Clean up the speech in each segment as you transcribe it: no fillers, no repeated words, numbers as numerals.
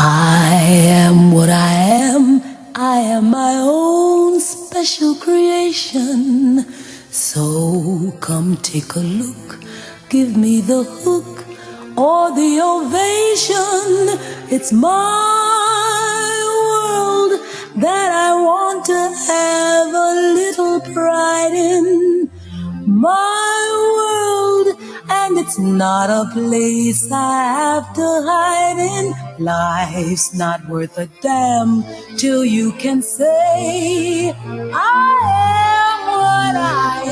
I am what I am. I am my own special creation. So come take a look. Give me the hook or the ovation. It's my world that I want to have a little pride in. My world, and it's not a place I have to hide in. Life's not worth a damn till you can say, I am what I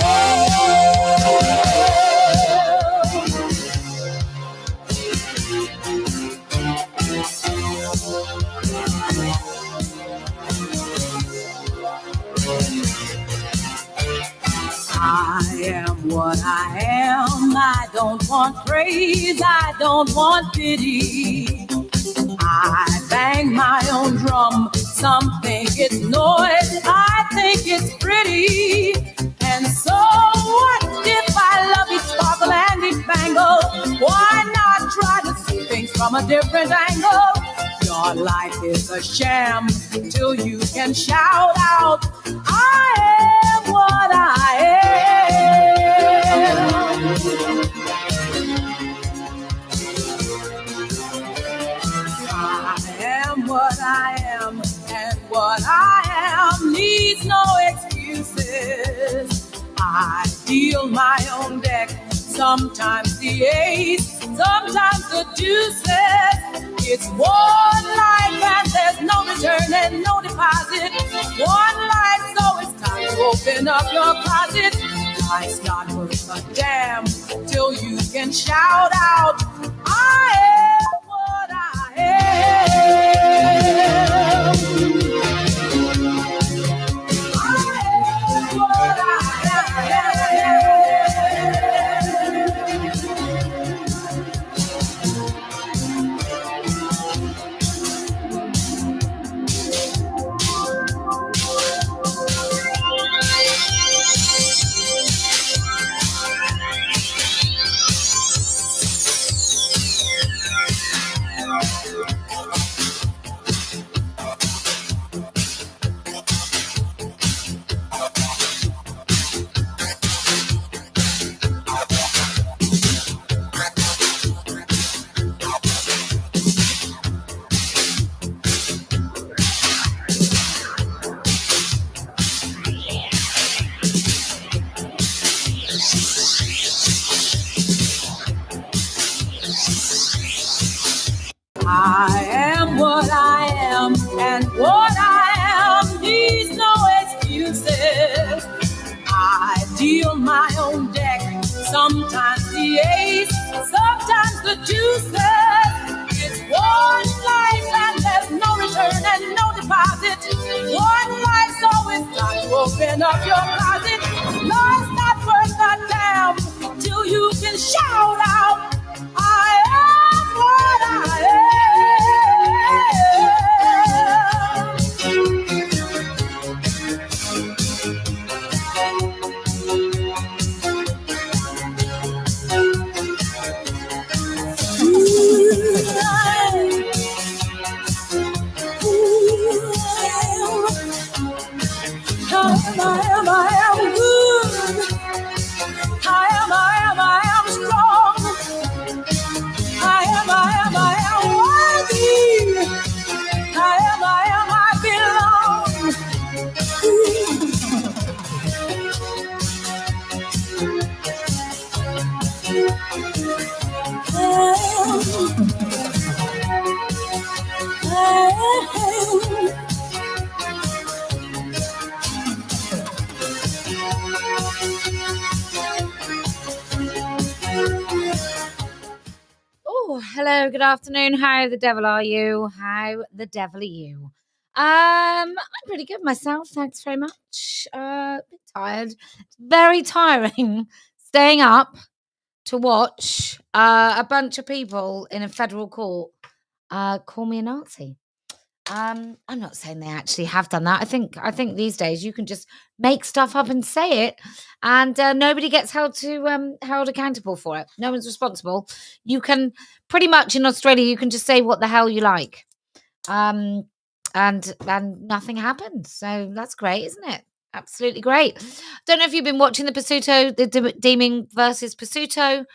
am what I am. I don't want praise, I don't want pity. I bang my own drum, some think it's noise, I think it's pretty. And so what if I love each sparkle and each bangle? Why not try to see things from a different angle? Your life is a sham till you can shout out, I am what I am. I am what I am, and what I am needs no excuses. I deal my own deck, sometimes the ace, sometimes the deuces. It's one life and there's no return and no deposit. One life, so it's time to open up your closet. Life's not worth a damn till you can shout out, I am what I am. I am what I am what I am, and what I am needs no excuses. I deal my own deck, sometimes the ace, sometimes the deuces. It's one life and there's no return and no deposit. One life, so it's time to open up your closet. Life's not worth a damn till you can shout out, I am what I am. I am good. I am strong. I am worthy. I belong. Oh, hello, good afternoon. How the devil are you? How the devil are you? I'm pretty good myself. Thanks very much. A bit tired. It's very tiring staying up to watch a bunch of people in a federal court call me a Nazi. I'm not saying they actually have done that. I think these days you can just make stuff up and say it, and nobody gets held accountable for it. No one's responsible. You can pretty much in Australia you can just say what the hell you like. and nothing happened. So that's great, isn't it? Absolutely great. Don't know if you've been watching the Pasuto, the Deeming versus Pasuto.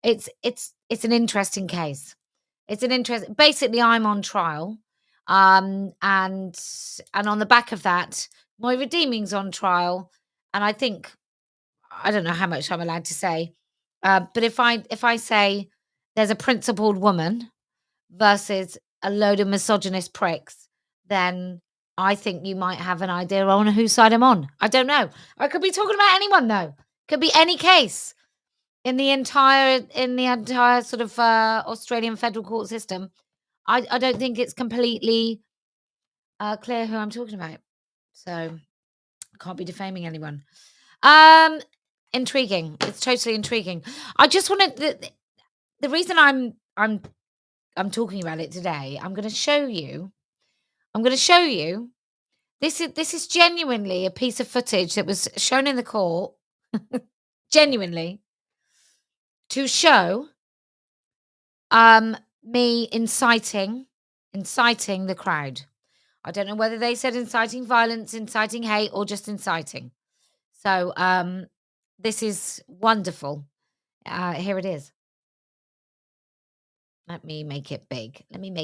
It's an interesting case. It's an interest. Basically, I'm on trial, and on the back of that, Moira Deeming's on trial, and I think I don't know how much I'm allowed to say, but if I say there's a principled woman versus a load of misogynist pricks, then I think you might have an idea on whose side I'm on. I don't know. I could be talking about anyone though. Could be any case in the entire sort of Australian federal court system. I don't think it's completely clear who I'm talking about. So I can't be defaming anyone. Um Intriguing. It's totally intriguing. I just wanted the reason I'm talking about it today. I'm going to show you. This is genuinely a piece of footage that was shown in the court, genuinely, to show me inciting the crowd. I don't know whether they said inciting violence, inciting hate, or just inciting. So this is wonderful. Here it is. Let me make it big. There we go.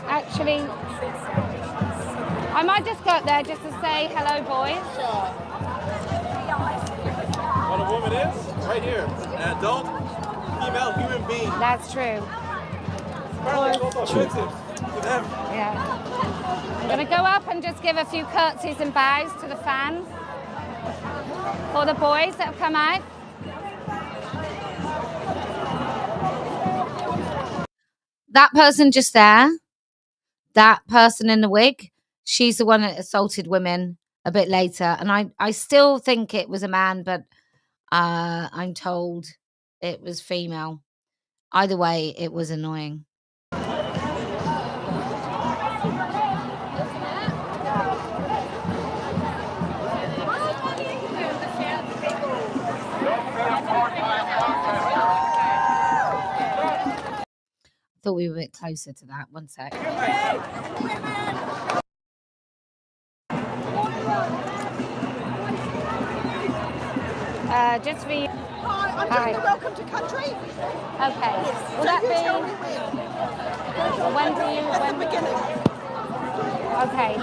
Actually, I might just go up there just to say hello, boys. What a woman is? Right here. An adult female human being. That's true. Apparently it's also offensive to them. Yeah. I'm going to go up and just give a few curtsies and bows to the fans. For the boys that have come out. That person just there, that person in the wig, she's the one that assaulted women a bit later. And I still think it was a man, but I'm told it was female. Either way, it was annoying. Thought we were a bit closer to that. One sec. Just for you. Hi, I'm doing the welcome to country. Okay. Yes. Will that you be? tell me when? When do you? At the beginning. Okay.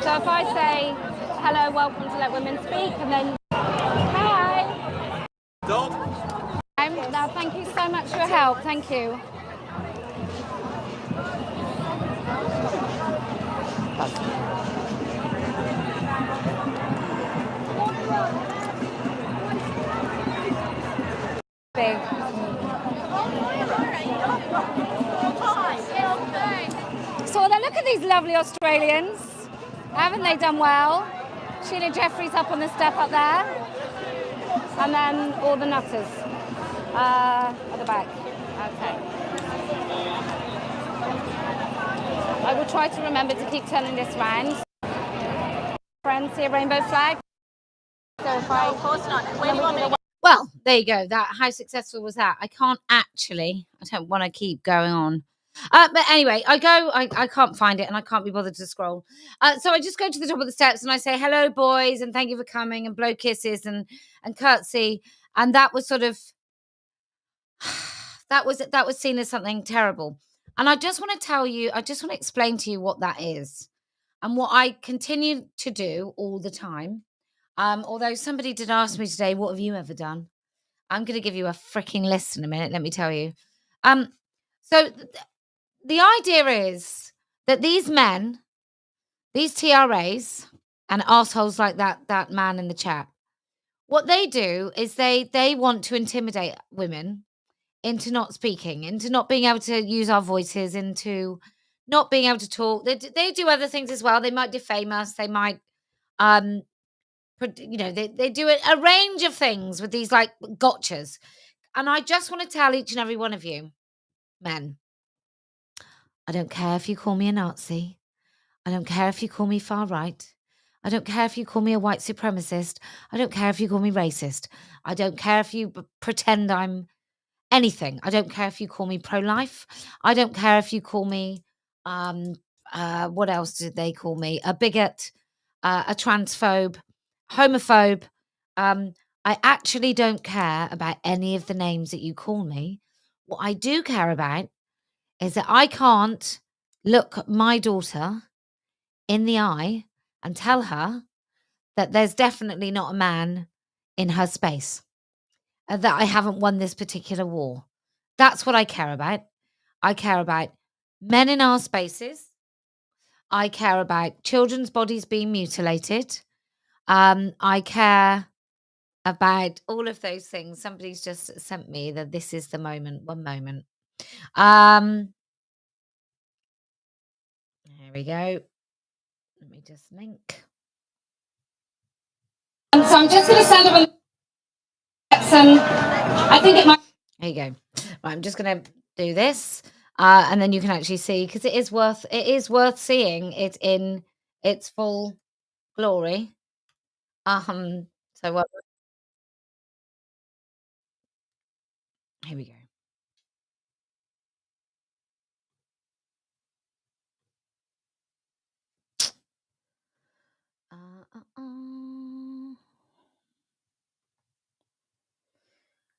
So if I say hello, welcome to Let Women Speak, and then hi. Don't. Now, thank you so much for your help. Thank you. Big. So then look at these lovely Australians. Haven't they done well? Sheila Jeffries up on the step up there. And then all the nutters at the back. Okay. I will try to remember to keep turning this round. Friends, see a rainbow flag? So if I... Of course not. Where do you want me to go? Well, there you go. How successful was that? I don't want to keep going on. But anyway, I can't find it and I can't be bothered to scroll. So I just go to the top of the steps and I say, hello, boys, and thank you for coming, and blow kisses and curtsy. And that was sort of, that was seen as something terrible. And I just want to explain to you what that is and what I continue to do all the time. Although somebody did ask me today, what have you ever done? I'm going to give you a freaking list in a minute. Let me tell you. So the idea is that these men, these TRAs, and assholes like that man in the chat, what they do is they want to intimidate women into not speaking, into not being able to use our voices, into not being able to talk. They do other things as well. They might defame us. They might they do a range of things with these like gotchas. And I just want to tell each and every one of you, men, I don't care if you call me a Nazi. I don't care if you call me far right. I don't care if you call me a white supremacist. I don't care if you call me racist. I don't care if you pretend I'm anything. I don't care if you call me pro-life. I don't care if you call me, what else did they call me? A bigot, a transphobe, homophobe. I actually don't care about any of the names that you call me. What I do care about is that I can't look my daughter in the eye and tell her that there's definitely not a man in her space, that I haven't won this particular war. That's what I care about. I care about men in our spaces. I care about children's bodies being mutilated. I care about all of those things. Somebody's just sent me that this is the moment. One moment. Here we go. Let me just link. And so I'm just going to stand up and I think it might. There you go. Right, I'm just going to do this, and then you can actually see, because it is worth seeing it in its full glory. So what? Here we go.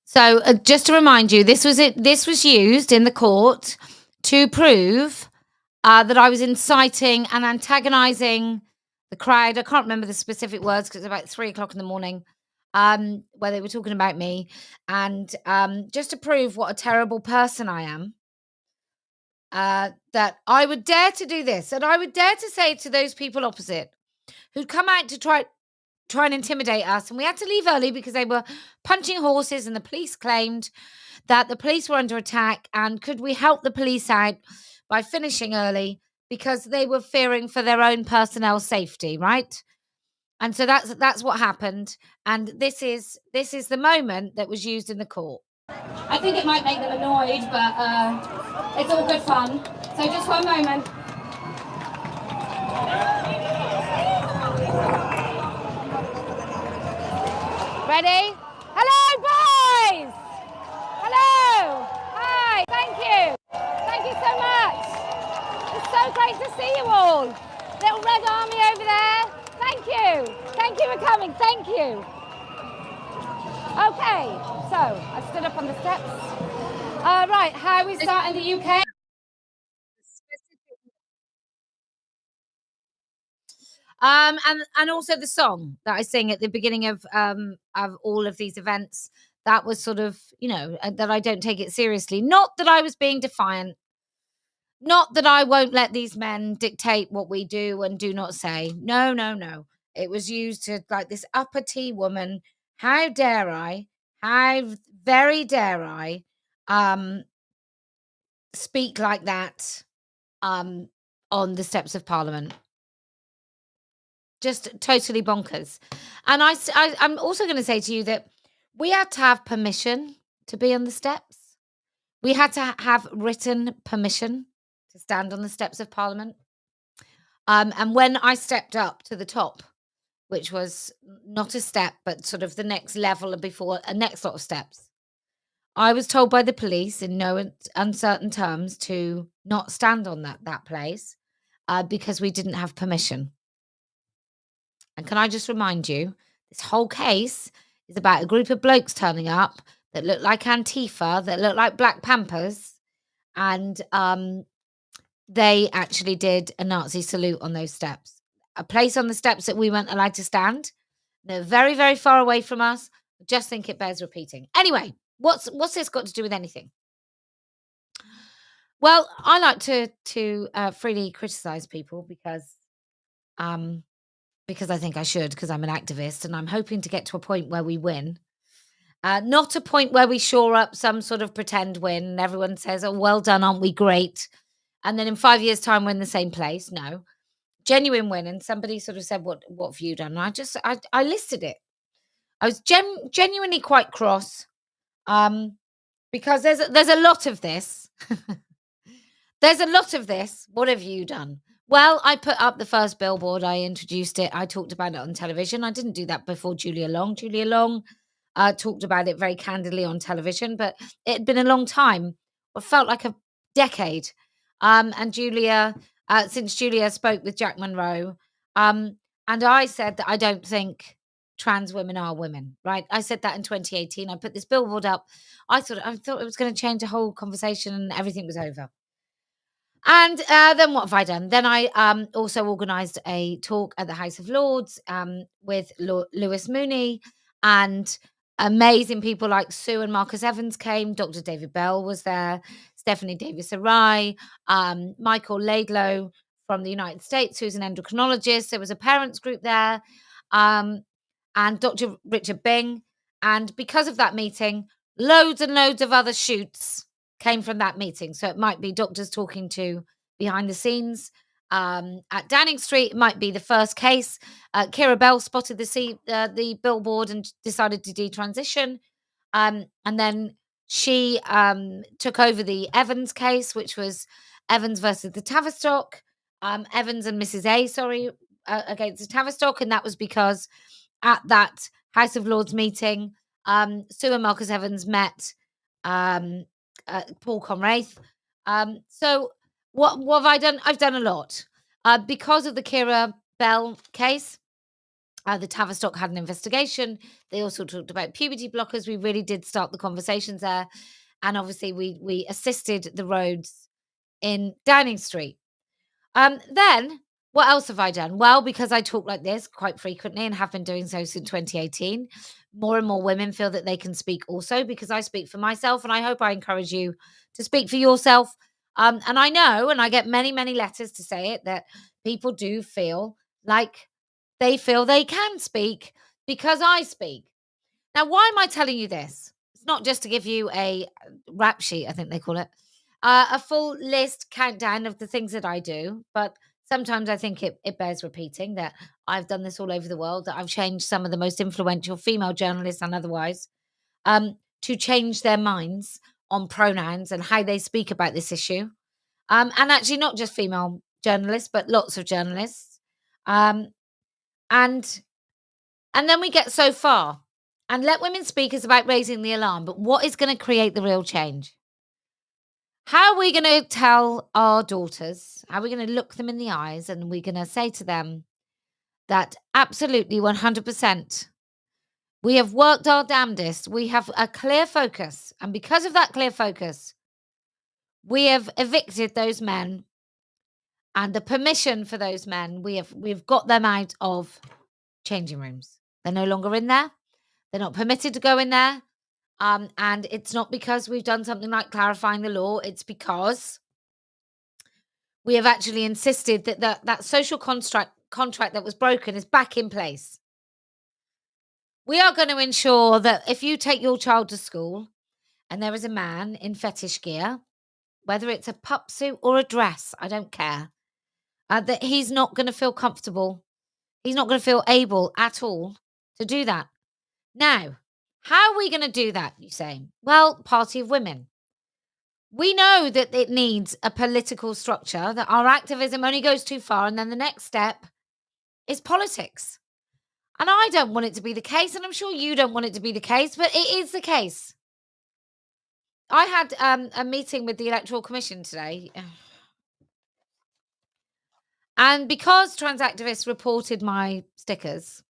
So just to remind you, this was used in the court to prove that I was inciting and antagonizing the crowd. I can't remember the specific words because it's about 3:00 in the morning, where they were talking about me, and just to prove what a terrible person I am. That I would dare to do this, and I would dare to say to those people opposite who'd come out to try and intimidate us, and we had to leave early because they were punching horses, and the police claimed that the police were under attack, and could we help the police out by finishing early because they were fearing for their own personnel safety, right? And so that's what happened, and this is the moment that was used in the court. I think it might make them annoyed, but it's all good fun. So just one moment. Ready? Hello, boys! Hello! Hi, thank you. Thank you so much. It's so great to see you all. Little red army over there. Thank you. Thank you for coming. Thank you. Okay, so I stood up on the steps. Right, how we start in the UK? And also the song that I sing at the beginning of all of these events. That was sort of, that I don't take it seriously. Not that I was being defiant. Not that I won't let these men dictate what we do and do not say. No, no, no. It was used to, like, this uppity woman. How dare I? How very dare I speak like that on the steps of Parliament? Just totally bonkers. And I'm also going to say to you that we had to have permission to be on the steps. We had to have written permission to stand on the steps of Parliament. And when I stepped up to the top, which was not a step, but sort of the next level before a next lot of steps, I was told by the police in no uncertain terms to not stand on that place because we didn't have permission. And can I just remind you, this whole case is about a group of blokes turning up that look like Antifa, that look like Black Panthers, and they actually did a Nazi salute on those steps. A place on the steps that we weren't allowed to stand. They're very, very far away from us. I just think it bears repeating. Anyway, what's this got to do with anything? Well, I like to freely criticize people because I think I should, because I'm an activist, and I'm hoping to get to a point where we win. Not a point where we shore up some sort of pretend win and everyone says, oh, well done, aren't we great? And then in 5 years' time, we're in the same place. No. Genuine win. And somebody sort of said, what have you done? And I listed it. I was genuinely quite cross because there's a lot of this. There's a lot of this. What have you done? Well, I put up the first billboard. I introduced it. I talked about it on television. I didn't do that before Julia Long. Julia Long talked about it very candidly on television, but it had been a long time. It felt like a decade. And Julia, since Julia spoke with Jack Monroe, and I said that I don't think trans women are women, right? I said that in 2018. I put this billboard up. I thought it was going to change the whole conversation and everything was over. And then what have I done? Then I also organised a talk at the House of Lords with Lewis Mooney, and amazing people like Sue and Marcus Evans came. Dr. David Bell was there, Stephanie Davis-Arai, Michael Laidlow from the United States, who's an endocrinologist. There was a parents group there, and Dr. Richard Bing. And because of that meeting, loads and loads of other shoots came from that meeting. So it might be doctors talking to behind the scenes. At Downing Street, it might be the first case. Kira Bell spotted the billboard and decided to detransition. And then she took over the Evans case, which was Evans versus the Tavistock. Evans and Mrs. A, against the Tavistock. And that was because at that House of Lords meeting, Sue and Marcus Evans met Paul Conraith. So what have I done? I've done a lot. Because of the Kira Bell case, the Tavistock had an investigation. They also talked about puberty blockers. We really did start the conversations there. And obviously we assisted the roads in Downing Street. Then what else have I done? Well, because I talk like this quite frequently and have been doing so since 2018, more and more women feel that they can speak also, because I speak for myself, and I hope I encourage you to speak for yourself. And I know, and I get many, many letters to say it, that people do feel like they feel they can speak because I speak. Now, why am I telling you this? It's not just to give you a rap sheet, I think they call it, a full list countdown of the things that I do, but sometimes I think it bears repeating that I've done this all over the world, that I've changed some of the most influential female journalists and otherwise to change their minds on pronouns and how they speak about this issue. And actually not just female journalists, but lots of journalists. And then we get so far. And Let Women Speak is about raising the alarm, but what is going to create the real change? How are we going to tell our daughters, how are we going to look them in the eyes, and we're going to say to them that absolutely 100%, we have worked our damnedest. We have a clear focus. And because of that clear focus, we have evicted those men, and the permission for those men, we've got them out of changing rooms. They're no longer in there. They're not permitted to go in there. And it's not because we've done something like clarifying the law. It's because we have actually insisted that that social contract that was broken is back in place. We are going to ensure that if you take your child to school and there is a man in fetish gear, whether it's a pup suit or a dress, I don't care, that he's not going to feel comfortable. He's not going to feel able at all to do that. Now, how are we going to do that, you say? Well, Party of Women. We know that it needs a political structure, that our activism only goes too far, and then the next step is politics. And I don't want it to be the case, and I'm sure you don't want it to be the case, but it is the case. I had a meeting with the Electoral Commission today. And because trans activists reported my stickers,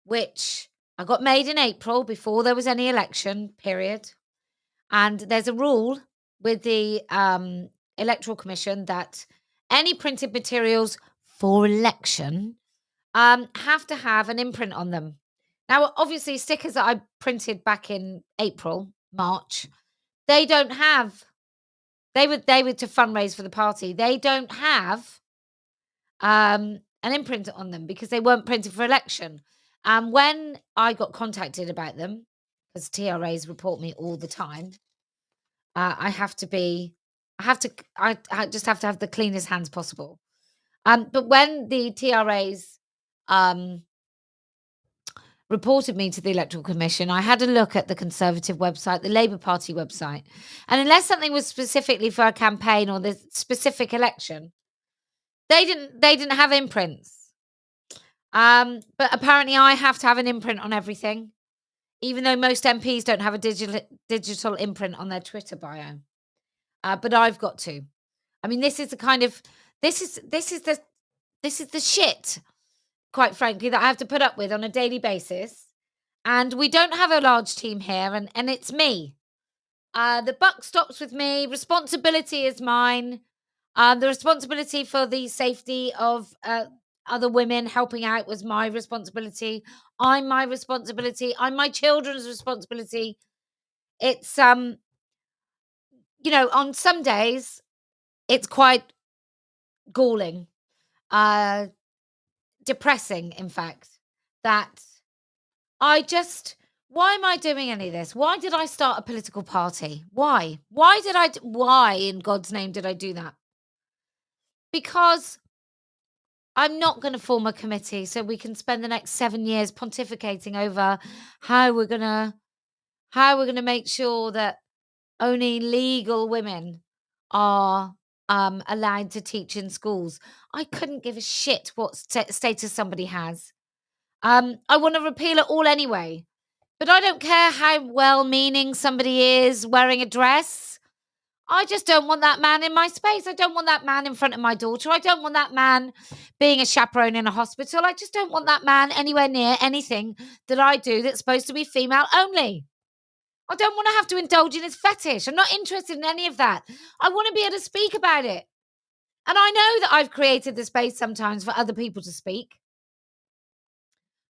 which I got made in April before there was any election period, and there's a rule with the Electoral Commission that any printed materials for election have to have an imprint on them. Now, obviously, stickers that I printed back in April, March, they don't have. They were to fundraise for the party. They don't have an imprint on them because they weren't printed for election. And when I got contacted about them, because TRAs report me all the time, I just have to have the cleanest hands possible. But when the TRAs reported me to the Electoral Commission, I had a look at the Conservative website, the Labour Party website, and unless something was specifically for a campaign or the specific election, they didn't have imprints. But apparently I have to have an imprint on everything. even though most MPs don't have a digital imprint on their Twitter bio. But I've got to. I mean, this is the kind of this is the shit, quite frankly, that I have to put up with on a daily basis. And we don't have a large team here, and it's me. The buck stops with me. Responsibility is mine. The responsibility for the safety of other women helping out was my responsibility. I'm my responsibility. I'm my children's responsibility. It's on some days it's quite galling, depressing, in fact, that why am I doing any of this? Why did I start a political party? Why? Why in God's name did I do that? Because I'm not going to form a committee so we can spend the next 7 years pontificating over how we're going to make sure that only legal women are allowed to teach in schools. I couldn't give a shit what status somebody has. I want to repeal it all anyway. But I don't care how well-meaning somebody is wearing a dress. I just don't want that man in my space. I don't want that man in front of my daughter. I don't want that man being a chaperone in a hospital. I just don't want that man anywhere near anything that I do that's supposed to be female only. I don't want to have to indulge in his fetish. I'm not interested in any of that. I want to be able to speak about it. And I know that I've created the space sometimes for other people to speak.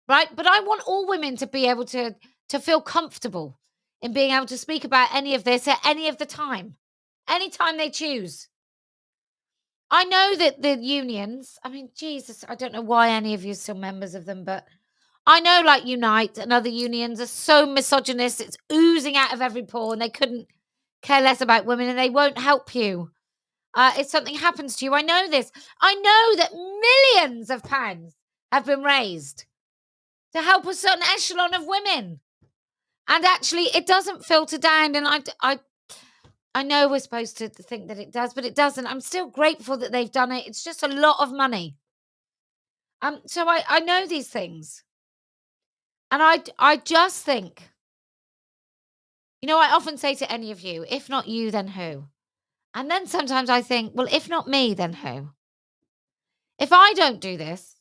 Right? But I want all women to be able to feel comfortable in being able to speak about any of this at any of the time. Anytime they choose. I know that the unions, I mean, Jesus, I don't know why any of you are still members of them, but I know like Unite and other unions are so misogynist. It's oozing out of every pore and they couldn't care less about women and they won't help you. If something happens to you, I know this. I know that millions of pounds have been raised to help a certain echelon of women. And actually, it doesn't filter down. And I know we're supposed to think that it does, but it doesn't. I'm still grateful that they've done it. It's just a lot of money. So I know these things. And I just think, I often say to any of you, if not you, then who? And then sometimes I think, well, if not me, then who? If I don't do this,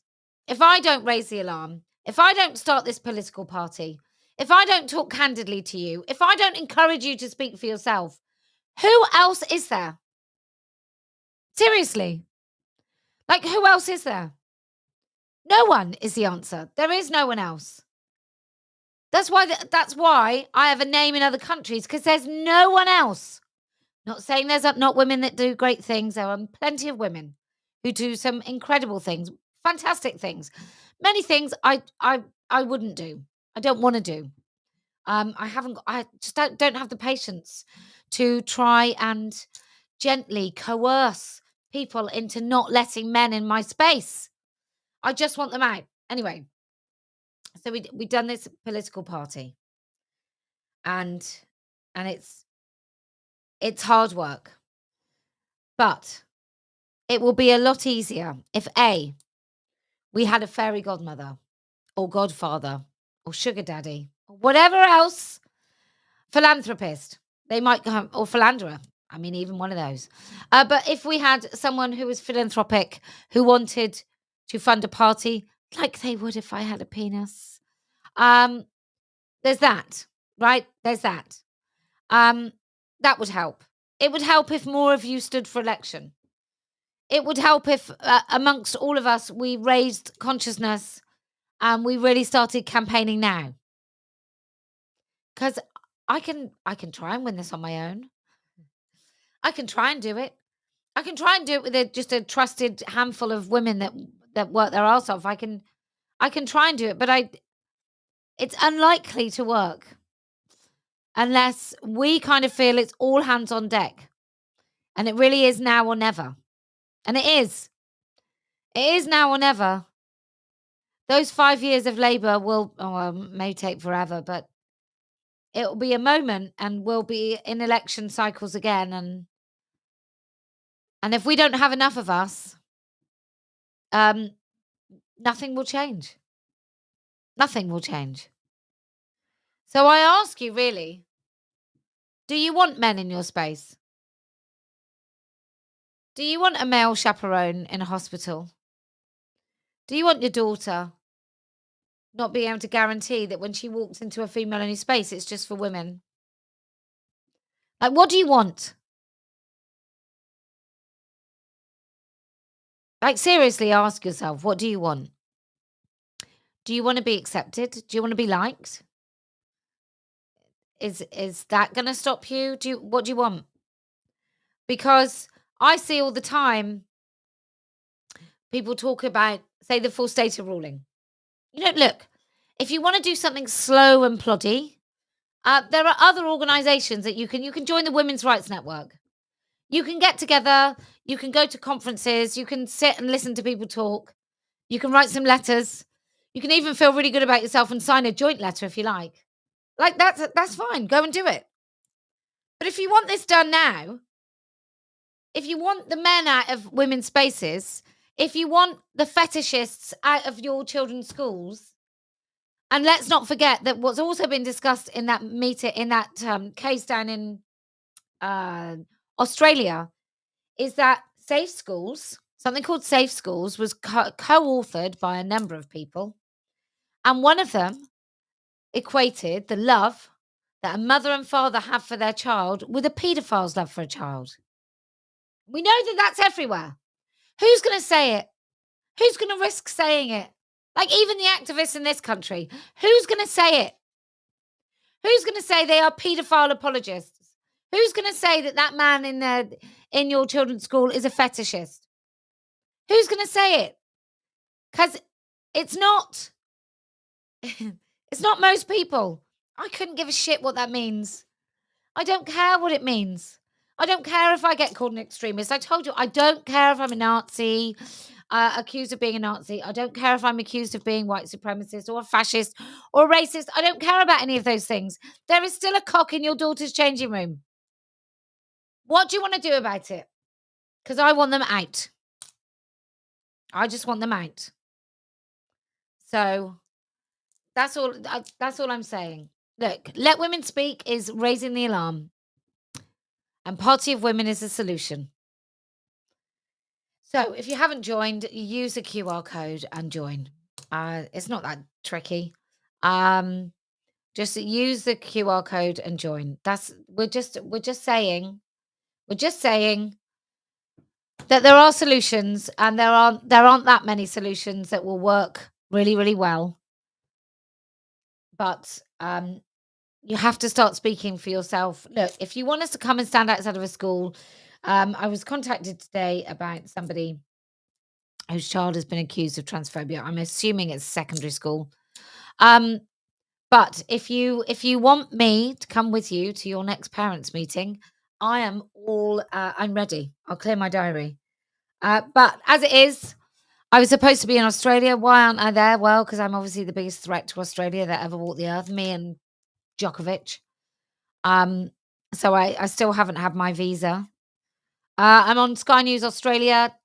if I don't raise the alarm, if I don't start this political party, if I don't talk candidly to you, if I don't encourage you to speak for yourself, who else is there? Seriously. Like, who else is there? No one is the answer. There is no one else. That's why I have a name in other countries, because there's no one else. Not saying there's not women that do great things. There are plenty of women who do some incredible things, fantastic things. Many things I wouldn't do. I don't want to do. I just don't have the patience to try and gently coerce people into not letting men in my space. I just want them out. Anyway, so we done this political party. And it's hard work. But it will be a lot easier if A, we had a fairy godmother or godfather or sugar daddy or whatever else, philanthropist. They might come, or philanderer. I mean, even one of those. But if we had someone who was philanthropic, who wanted to fund a party, like they would if I had a penis. There's that, right? There's that. That would help. It would help if more of you stood for election. It would help if amongst all of us, we raised consciousness and we really started campaigning now. Because I can try and win this on my own. I can try and do it. I can try and do it with just a trusted handful of women that work their arse off. I can try and do it, but it's unlikely to work unless we kind of feel it's all hands on deck. And it really is now or never. And it is. It is now or never. Those 5 years of Labour may take forever, but it will be a moment and we'll be in election cycles again. And if we don't have enough of us, nothing will change. Nothing will change. So I ask you, really, do you want men in your space? Do you want a male chaperone in a hospital? Do you want your daughter not being able to guarantee that when she walks into a female-only space, it's just for women? Like, what do you want? Like, seriously, ask yourself, what do you want? Do you want to be accepted? Do you want to be liked? Is that going to stop you? What do you want? Because I see all the time people talk about, say, the full status ruling. Look, if you want to do something slow and ploddy, there are other organisations that you can join the Women's Rights Network. You can get together, you can go to conferences, you can sit and listen to people talk, you can write some letters, you can even feel really good about yourself and sign a joint letter if you like. Like, that's fine, go and do it. But if you want this done now, if you want the men out of women's spaces, if you want the fetishists out of your children's schools, and let's not forget that what's also been discussed in that case down in Australia, is that Safe Schools, something called Safe Schools, was co-authored by a number of people, and one of them equated the love that a mother and father have for their child with a paedophile's love for a child. We know that that's everywhere. Who's going to say it? Who's going to risk saying it? Like, even the activists in this country, who's going to say it? Who's going to say they are paedophile apologists? Who's going to say that man in your children's school is a fetishist? Who's going to say it? Because it's not. It's not most people. I couldn't give a shit what that means. I don't care what it means. I don't care if I get called an extremist. I told you, I don't care if I'm a Nazi, accused of being a Nazi. I don't care if I'm accused of being white supremacist or a fascist or a racist. I don't care about any of those things. There is still a cock in your daughter's changing room. What do you want to do about it? Because I want them out. I just want them out. So that's all I'm saying. Look, Let Women Speak is raising the alarm. And Party of Women is the solution. So if you haven't joined, use the QR code and join. It's not that tricky. Just use the QR code and join. We're just saying that there are solutions, and there aren't that many solutions that will work really, really well. But you have to start speaking for yourself. Look, if you want us to come and stand outside of a school, I was contacted today about somebody whose child has been accused of transphobia. I'm assuming it's secondary school. But if you want me to come with you to your next parents' meeting, I am I'm ready. I'll clear my diary. But as it is, I was supposed to be in Australia. Why aren't I there? Well, because I'm obviously the biggest threat to Australia that ever walked the earth. Me and Djokovic. So I still haven't had my visa. I'm on Sky News Australia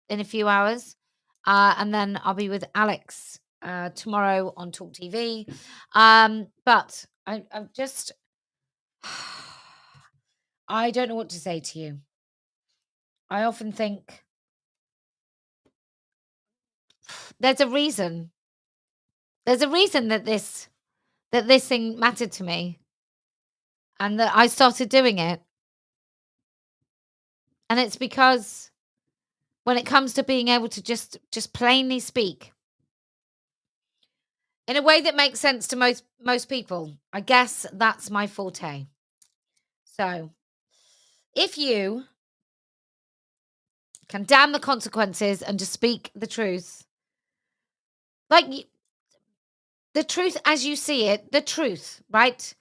in a few hours. And then I'll be with Alex tomorrow on Talk TV. But I'm just, I don't know what to say to you. I often think there's a reason. There's a reason that this thing mattered to me, and that I started doing it. And it's because when it comes to being able to just plainly speak in a way that makes sense to most people, I guess that's my forte. So if you can damn the consequences and just speak the truth, like the truth as you see it, the truth, right?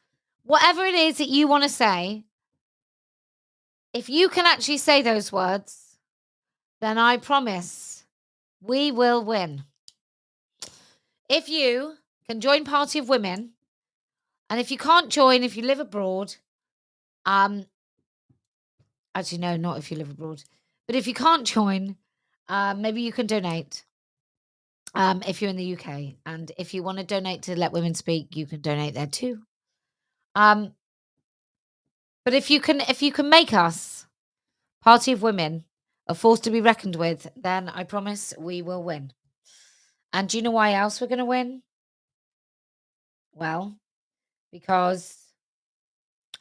Whatever it is that you want to say, if you can actually say those words, then I promise we will win. If you can join Party of Women, and if you can't join, if you live abroad, actually, no, not if you live abroad, but if you can't join, maybe you can donate. If you're in the UK, and if you want to donate to Let Women Speak, you can donate there too. But if you can make us Party of Women a force to be reckoned with, then I promise we will win. And do you know why else we're going to win? Well, because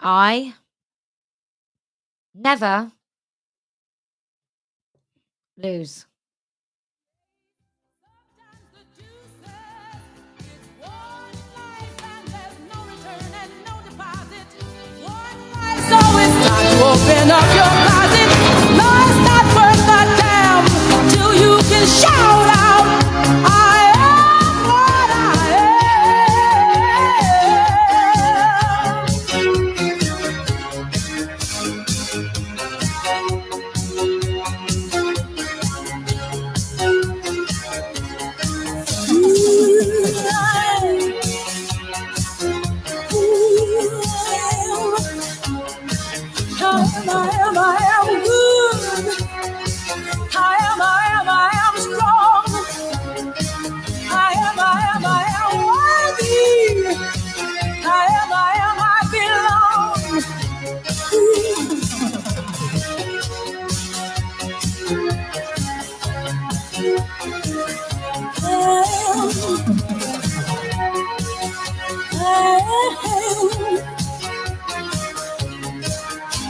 I never lose. So it's time to open up your